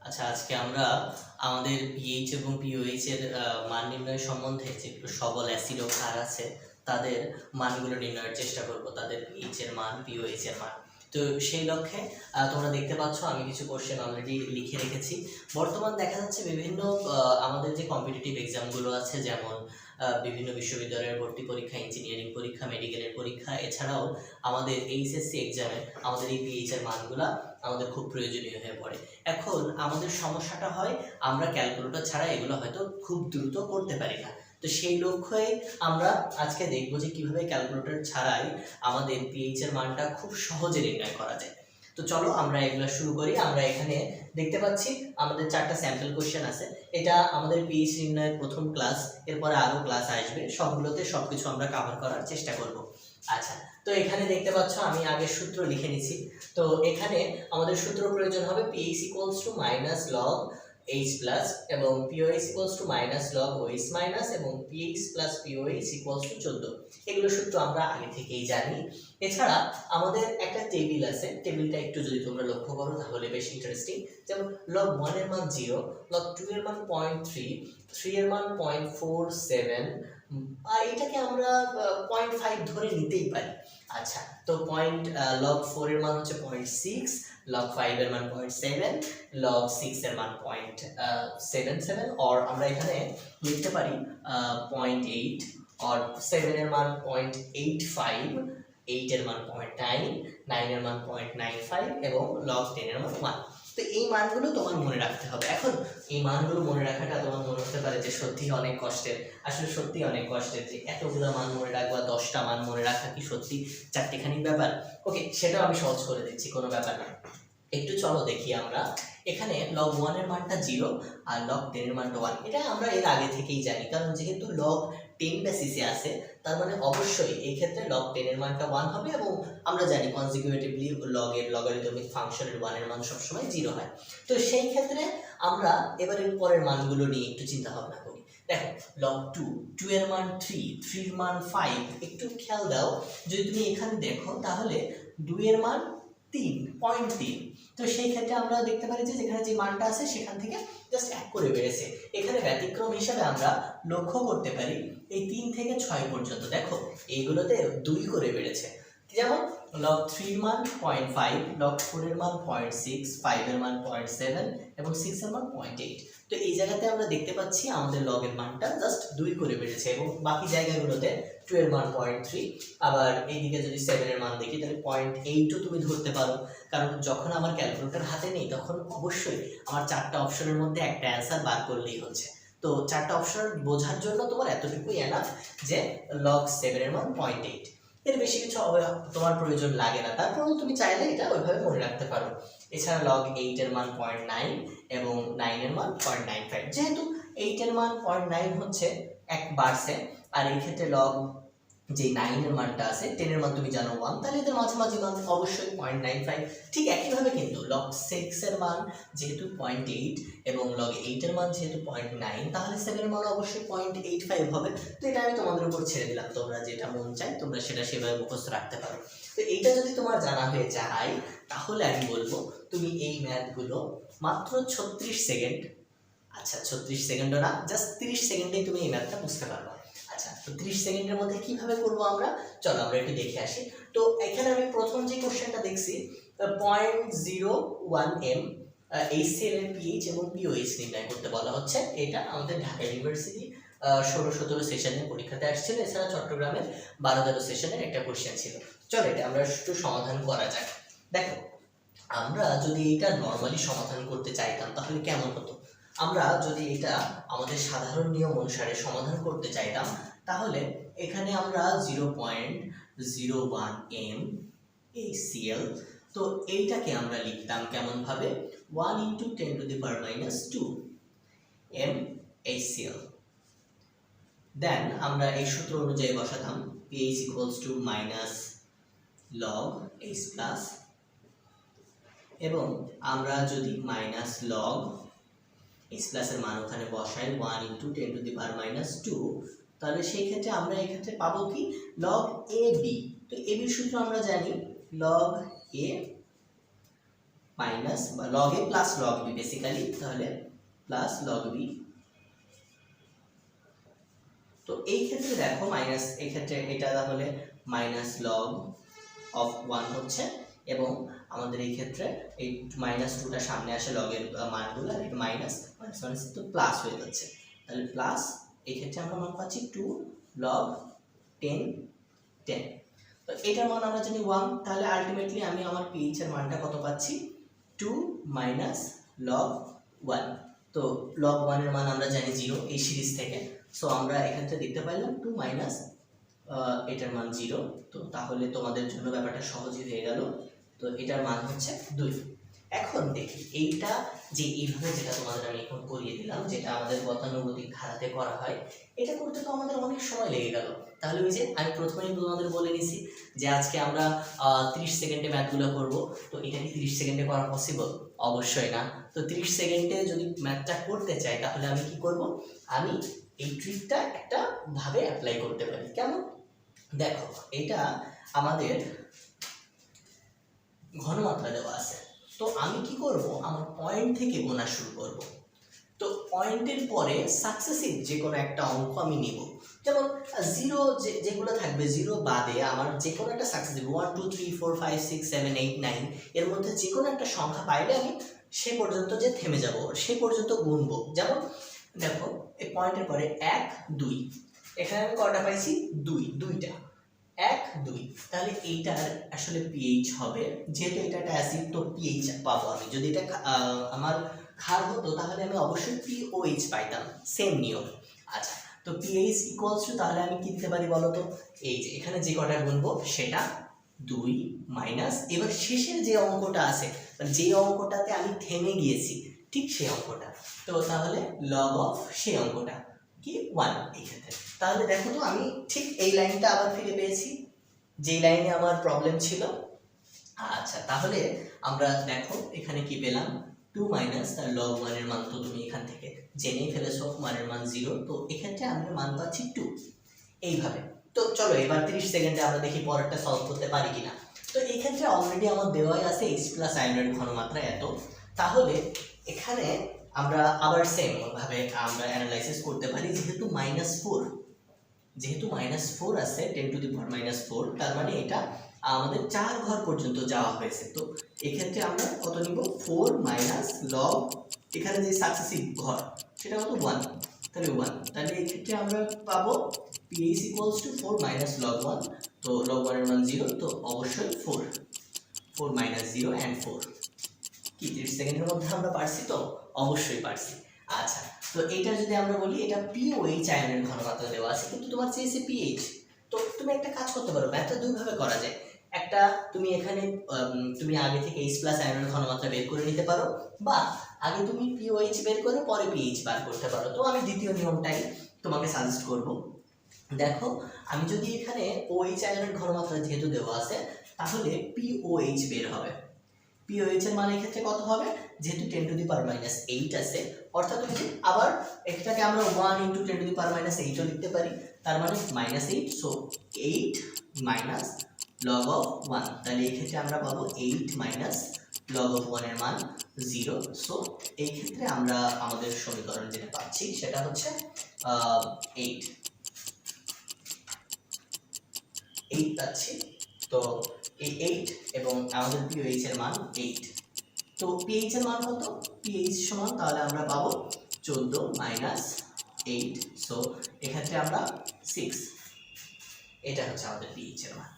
আচ্ছা, আজকে আমরা আমাদের পিএইচ এবং পিওএইচ এর মান নির্ণয় সম্বন্ধে যেগুলো সবল অ্যাসিড ও ক্ষার আছে তাদের মানগুলো নির্ণয়ের চেষ্টা করব, তাদের পিএইচ এর মান, পিওএইচ এর মান। তো সেই লক্ষ্যে তোমরা দেখতে পাচ্ছ আমি কিছু কোশ্চেন অলরেডি লিখে রেখেছি। বর্তমান দেখা যাচ্ছে বিভিন্ন আমাদের যে কম্পিটিটিভ এক্সামগুলো আছে, যেমন বিভিন্ন বিশ্ববিদ্যালয়ের ভর্তি পরীক্ষা, ইঞ্জিনিয়ারিং পরীক্ষা, মেডিকেলের পরীক্ষা, এছাড়াও আমাদের এইচএসসি এক্সামে আমাদের এই পিএইচ এর মানগুলা আমাদের খুব প্রয়োজনীয় হয়ে পড়ে। এখন আমাদের সমস্যাটা হয় আমরা ক্যালকুলেটর ছাড়া এগুলো হয়তো খুব দ্রুত করতে পারি না। তো সেই লক্ষ্যে আমরা আজকে দেখব যে কিভাবে ক্যালকুলেটর ছাড়াই আমাদের পিএইচ এর মানটা খুব সহজে নির্ণয় করা যায়। তো চলো আমরা এগুলো শুরু করি। আমরা এখানে দেখতে পাচ্ছি আমাদের 4টা স্যাম্পল কোশ্চেন আছে। এটা আমাদের পিএইচ নির্ণয়ের প্রথম ক্লাস, এরপরে আরো ক্লাস আসবে, সবগুলোতে সবকিছু আমরা কভার করার চেষ্টা করব। আচ্ছা, তো এখানে দেখতে পাচ্ছ আমি আগে সূত্র লিখে নিছি। তো এখানে আমাদের সূত্র প্রয়োজন হবে pH equals to minus log H plus এবং pOH equals to minus log OH minus এবং pH plus pOH equals to 14। এগুলো সূত্র আমরা আগে থেকেই জানি। এছাড়া আমাদের একটা টেবিল আছে, টেবিলটা একটু যদি তোমরা লক্ষ্য করো তাহলে বেশ ইন্টারেস্টিং। যেমন লগ 1 এর মান 0, লগ 2 এর মান 0.3, 3 এর মান 0.47, এটাকে আমরা 0.5 ধরে নিতেই পারি। আচ্ছা, তো লগ 4 এর মান হচ্ছে 0.6, লগ 5 এর মান 0.7, লগ 6 এর মান 0.77, और আমরা এখানে লিখতে পারি 0.8, और 7 এর মান 0.85, 8 এর মান 0.9, 9 এর মান 0.95 এবং লগ 10 এর মান 1। তো এই মানগুলো তোমার মনে রাখতে হবে। এখন এই মানগুলো মনে রাখাটা তোমার মনে হতে পারে যে সত্যি অনেক কষ্টের। আসলে সত্যি অনেক কষ্টের যে এতগুলো মান মনে রাখবা, 10টা মান মনে রাখা কি সত্যি চারটিখানি ব্যাপার? ওকে, সেটাও আমি সহজ করে দিচ্ছি, কোনো ব্যাপার না। একটু চলো দেখি আমরা। এখানে লগ 1 এর মানটা 0 আর লগ 10 এর মানটা 1, এটা আমরা এর আগে থেকেই জানি, কারণ যেহেতু লগ 10 বেসিসে আছে তার মানে অবশ্যই এই ক্ষেত্রে লগ 10 এর মানটা 1 হবে এবং আমরা জানি কনজিকিউটিভলি লগের লগারিদমিক ফাংশনের 1 এর মান সবসময় 0 হয়। তো সেই ক্ষেত্রে আমরা এবারে পরের মানগুলো নিয়ে একটু চিন্তা ভাবনা করি। দেখো, লগ 2 এর মান 3, 3 এর মান 5। একটু খেয়াল দাও, যদি তুমি এখানে দেখো তাহলে 2 এর মান 3.3। তো সেই ক্ষেত্রে আমরা দেখতে পারি যে যেখানে যে মানটা আছে সেখান থেকে জাস্ট 1 করে বেড়েছে। এখানে ব্যতিক্রম হিসেবে আমরা লক্ষ্য করতে পারি এই 3 থেকে 6 পর্যন্ত দেখো এইগুলোতে 2 করে বেড়েছে। যেমন লগ 3 এর মান 0.5, লগ 4 এর মান 0.6, 5 এর মান 0.7 এবং 6 এর মান 0.8। তো এই জায়গাতে আমরা দেখতে পাচ্ছি আমাদের লগের মানটা জাস্ট 2 করে বেড়েছে এবং বাকি জায়গাগুলোতে 2 এর মান 0.3। আবার এইদিকে যদি 7 এর মান দেখি তাহলে 0.8ও তুমি ধরতে পারো, কারণ যখন আমার ক্যালকুলেটর হাতে নেই তখন অবশ্যই আমার 4টা অপশনের মধ্যে একটা অ্যান্সার বার করলেই হচ্ছে। তো 4টা অপশন বোঝার জন্য তোমার এতটুকুই এনাফ যে লগ 7 এর মান 0.8। এর বেশি কিছু তোমার প্রয়োজন লাগে না, তারপরেও তুমি চাইলে এটা ওইভাবে মনে রাখতে পারো। এছাড়া লগ 8 এর মান 0.9 এবং 9 এর মান 0.95। যেহেতু 8 এর মান 0.9 হচ্ছে 1 বাড়ছে, আর এই ক্ষেত্রে লগ যে 9 এর মানটা আছে 10 এর মান তুমি জানো 1, তাহলে এদের মাঝামাঝি মান অবশ্যই 0.95। ঠিক একইভাবে কিন্তু লগ 6 এর মান যেহেতু 0.8 এবং লগ 8 এর মান যেহেতু 0.9, তাহলে 7 এর মান অবশ্যই 0.85 হবে। তো এটা আমি তোমাদের উপর ছেড়ে দিলাম, তোমরা যেটা মন চায় তোমরা সেটা সেভাবে মুখস্থ রাখতে পারো। তো এইটা যদি তোমার জানা হয়ে যায় তাহলে আমি বলবো তুমি এই ম্যাথগুলো মাত্র 36 সেকেন্ড, আচ্ছা 36 সেকেন্ডও না, জাস্ট 30 সেকেন্ডেই তুমি এই ম্যাথটা বুঝতে পারবে। আচ্ছা, তো 30 সেকেন্ডের মধ্যে কিভাবে করব আমরা, চলো আমরা একটু দেখে আসি। তো এখানে আমি প্রথম যে কোশ্চেনটা দেখছি 0.01 m এই সেলের পিএইচ এবং পিওএইচ নির্ণয় করতে বলা হচ্ছে। এটা আমাদের ঢাকা ইউনিভার্সিটি 16-17 সেশনের পরীক্ষাতে আসছিল। এছাড়া চট্টগ্রামের 12-13 সেশনের একটা কোশ্চেন ছিল। চলো এটা আমরা একটু সমাধান করা যাক। দেখো, আমরা যদি এটা নর্মালি সমাধান করতে চাইতাম তাহলে কেমন হতো। আমরা যদি এটা আমাদের সাধারণ নিয়ম অনুসারে সমাধান করতে চাইতাম তাহলে এখানে আমরা 0.01 m ACL, তো এইটাকে আমরা লিখতাম কেমন ভাবে, 1 × 10⁻⁻2 m ACL। দেন আমরা এই সূত্র অনুযায়ী বসাতাম pH = minus log H plus, এবং আমরা যদি মাইনাস লগ H প্লাস এর মান ওখানে বসাই 1 × 10⁻², তাহলে সেই ক্ষেত্রে আমরা এই ক্ষেত্রে পাবো কি লগ AB। তো AB এর সূত্র আমরা জানি লগ A মাইনাস বা লগ এ প্লাস লগ বি বেসিক্যালি, তাহলে প্লাস লগ বি। তো এই ক্ষেত্রে দেখো মাইনাস, এই ক্ষেত্রে এটা তাহলে মাইনাস লগ অফ 1 হচ্ছে, এবং আমাদের এই ক্ষেত্রে এই মাইনাস 2টা সামনে আসে লগের মানগুলো, আর এটা মাইনাস মাইনাস মাইনাস তো প্লাস হয়ে যাচ্ছে, তাহলে প্লাস এই ক্ষেত্রে আমরা মান পাচ্ছি 2 লগ 10 10। তো এটার মান আমরা জানি 1, তাহলে আলটিমেটলি আমি আমার পিএইচ এর মানটা কত পাচ্ছি 2 মাইনাস লগ 1। তো লগ 1 এর মান আমরা জানি 0 এই সিরিজ থেকে, সো আমরা এক্ষেত্রে দেখতে পাইলাম 2 মাইনাস এটার মান 0। তো তাহলে তোমাদের জন্য ব্যাপারটা সহজই হয়ে গেল। তো এটার মান হচ্ছে 2। এখন দেখি এইটা যে এইভাবে যেটা তোমাদের আমি এখন করিয়ে দিলাম, যেটা আমাদের গতানুগতিক ধারাতে করা হয়, এটা করতে তো আমাদের অনেক সময় লেগে গেল। তাহলে ওই যে আমি প্রথমেই তোমাদের বলে নিছি যে আজকে আমরা 30 সেকেন্ডে ম্যাথগুলো করব। তো এটা কি 30 সেকেন্ডে করা পসিবল? অবশ্যই না। তো 30 সেকেন্ডে যদি ম্যাথটা করতে চাই তাহলে আমি কি করব, আমি এই ট্রিকটা একটা ভাবে অ্যাপ্লাই করতে পারি। কেমন? দেখো, এটা আমাদের ঘনমাত্রা দেওয়া আছে, তো আমি কি করব, আমার পয়েন্ট থেকে গোনা শুরু করব। তো পয়েন্টের পরে সাকসেসিভ যে কোনো একটা অঙ্ক আমি নিব, যেমন 0 যেগুলো থাকবে 0 বাদে আমার যে কোনো একটা সাকসেসিভ 1 2 3 4 5 6 7 8 9 এর মধ্যে যে কোনো একটা সংখ্যা পাইলে আমি সে পর্যন্ত যে থেমে যাব, সে পর্যন্ত গুনবো। যেমন দেখো, এই পয়েন্টের পরে 1 2, এখানে আমি কয়টা পাইছি 2টা 1 2, তাহলে এইটার আসলে পিএইচ হবে, যেহেতু এটা একটা অ্যাসিড তো পিএইচ পাবো আমি। যদি এটা আমার ক্ষার হতো তাহলে আমি অবশ্যই পিওএইচ পাইতাম, সেম নিয়ম। আচ্ছা, তো পিএইচ ইকুয়ালস টু, তাহলে আমি কি দিতে পারি বলো তো, এই যে এখানে যে কটা গুনবো সেটা 2 মাইনাস এবার শেষের যে অঙ্কটা আছে, মানে যে অঙ্কটাতে আমি থেমে গিয়েছি ঠিক সেই অঙ্কটা, তো তাহলে লগ অফ সেই অঙ্কটা কি 1 এই ক্ষেত্রে। তাহলে দেখো তো আমি ঠিক এই লাইনটা আবার ফিরে পেয়েছি যেই লাইনে আমার প্রবলেম ছিল। আচ্ছা, তাহলে আমরা দেখো এখানে কি পেলাম 2 মাইনাস তার লগ 1 এর মান তো তুমি এখান থেকে জেনেই ফেলেছো, 1 এর মান 0, তো এক্ষেত্রে আমরা মান পাচ্ছি 2 এইভাবে। তো চলো এবার 30 সেকেন্ডে আমরা দেখি পরেরটা সলভ করতে পারি কিনা। তো এই ক্ষেত্রে অলরেডি আমার দেওয়াই আছে H প্লাস আয়নের ঘনমাত্রা এত, তাহলে এখানে আমরা আবার সেম ভাবে আমরা অ্যানালাইসিস করতে পারি। যেহেতু -4 আছে 10 টু দি পাওয়ার -4, তার মানে এটা আমাদের 4 ঘর পর্যন্ত যাওয়া হয়েছে। তো এক্ষেত্রে আমরা কত নিব 4 মাইনাস লগ, এখানে যে সাকসেসিভ ঘর সেটা কত 1, তাহলে 1, তাহলে এই ক্ষেত্রে আমরা পাবো pH equals to 4 minus log 1। তো লগ 1 এর মান 0, তো অবশ্যই 4 মাইনাস 0 এন্ড 4। কি 30 সেকেন্ডের মধ্যে আমরা পারছি? তো অবশ্যই পারছি। আচ্ছা, তো এটা যদি আমরা বলি এটা পিওএইচ আয়নের ঘনমাত্রা দেওয়া আছে, কিন্তু তোমার চেয়েছে পিএইচ। তো তুমি একটা কাজ করতে পারো, ম্যাথটা দুই ভাবে করা যায়। একটা তুমি এখানে তুমি আগে থেকে H প্লাস আয়নের ঘনমাত্রা বের করে নিতে পারো, বা আগে তুমি পিওএইচ বের করে পরে পিএইচ বার করতে পারো। তো আমি দ্বিতীয় নিয়মটাই তোমাকে সাজেস্ট করব। দেখো, আমি যদি এখানে OH আয়নের ঘনমাত্রা যেহেতু দেওয়া আছে, তাহলে পিওএইচ বের হবে। পিওএইচ এর মান এই ক্ষেত্রে কত হবে, যেহেতু 10 টু দি পাওয়ার -8 আছে, অর্থাৎ ওই যে আবার এটাকে আমরা 1 ইনটু 10 টু দি পাওয়ার -8 ও লিখতে পারি, তার মানে -8, সো 8 মাইনাস লগ অফ 1, তাহলে এই ক্ষেত্রে আমরা পাবো 8 মাইনাস লগ অফ 1 এর মান 0। সো এই ক্ষেত্রে আমরা আমাদের সমীকরণ যেটা পাচ্ছি সেটা হচ্ছে 8 পাচ্ছি। তো এই 8 এবং আমাদের পিওএইচ এর মান 8। তো পিএইচ এর মান কত, পিএইচ সমান তাহলে আমরা পাবো 14 মাইনাস 8, সো এক্ষেত্রে আমরা 6, এটা হচ্ছে আমাদের পিএইচ এর মান।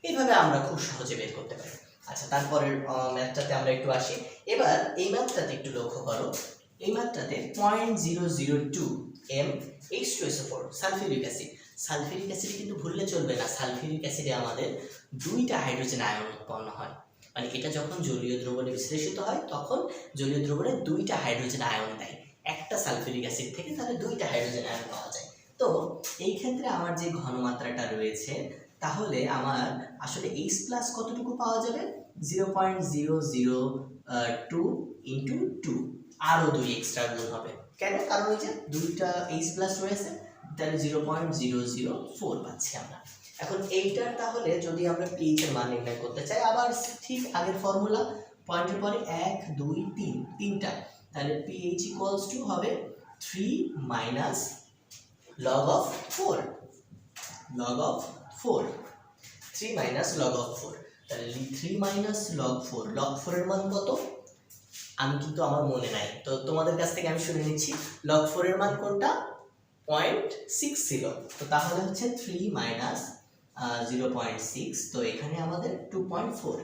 এইভাবে আমরা খুব সহজে বের করতে পারি। আচ্ছা, তারপরের ম্যাথটাতে আমরা একটু আসি। এবার এই ম্যাথটাতে একটু লক্ষ্য করো, এই ম্যাথটাতে 0.002 m H2SO4 sulphuric acid. Sulphuric acid কিন্তু ভুললে চলবে না, সালফিউরিক অ্যাসিডে আমাদের 2টা হাইড্রোজেন আয়ন উৎপন্ন হয়, মানে এটা যখন জলীয় দ্রবণে বিশ্লেষিত হয় তখন জলীয় দ্রবণে 2টা হাইড্রোজেন আয়ন দেয় একটা সালফিউরিক অ্যাসিড থেকে, তাহলে 2টা হাইড্রোজেন আয়ন পাওয়া যায়। তো এই ক্ষেত্রে আমার যে ঘনমাত্রাটা রয়েছে, তাহলে আমার আসলে H প্লাস কতটুকু পাওয়া যাবে, 0.002 ইন্টু 2, আরও 2 এক্সট্রা গুণ হবে। কেন? কারণ ওই যে 2টা H প্লাস রয়েছে, তাহলে 0.004 পাচ্ছি আমরা। এখন এইটার তাহলে যদি আমরা পিএইচ এর মান নির্ণয় করতে চাই, আবার ঠিক আগের ফর্মুলা পয়েন্টের পরে 1 2 3 তিনটা, তাহলে pH ইকুয়ালস টু হবে 3 minus log of 4, log of 4, 3 minus log of 4, তাহলে 3 মাইনাস log 4, log 4 এর মান কত আমি কিন্তু আমার মনে নাই, তো তোমাদের কাছ থেকে আমি শুনে নিচ্ছি log 4 এর মান কোনটা 0.60, তো তাহলে হচ্ছে 3 মাইনাস 0.6, তো এখানে আমাদের 2.4,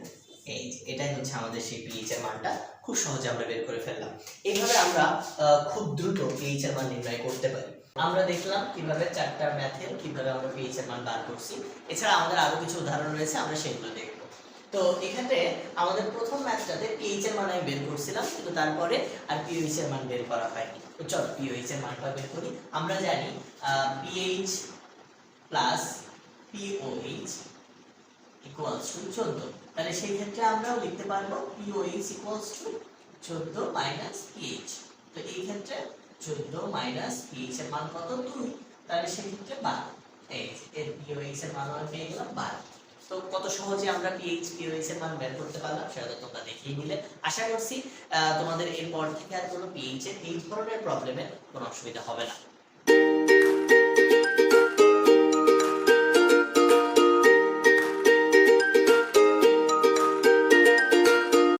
এটাই হচ্ছে আমাদের সেই pH এর মানটা, খুব সহজে আমরা বের করে ফেললাম। এইভাবে আমরা খুব দ্রুত pH এর মান নির্ণয় করতে পারি। আমরা দেখলাম কিভাবে চারটা ম্যাথের কিভাবে আমরা pH এর মান বার করছি, এছাড়া আমাদের আরো কিছু উদাহরণ রয়েছে, আমরা সেগুলো দেখব। তো এখানে আমাদের প্রথম ম্যাথটাতে pH এর মান আমি বের করছিলাম, কিন্তু তারপরে আর pH এর মান বের করা হয়নি। তো চলো pH এর মানটা বের করি। আমরা জানি pH plus POH equals to 14, তাহলে সেই ক্ষেত্রে আমরাও লিখতে পারবো POH equals to 14 minus pH, তো এই ক্ষেত্রে 14 মাইনাস pH এর মান কত 2, তাহলে সেই ক্ষেত্রে 12, এই এর POH এর মান আমরা পেয়ে গেলাম 12। তো কত সহজে আমরা POH এর মান বের করতে পারলাম সেটা তোমরা দেখিয়ে নিলে। আশা করছি তোমাদের এরপর থেকে আর কোনো pH এর এই ধরনের প্রবলেমে কোনো অসুবিধা হবে না।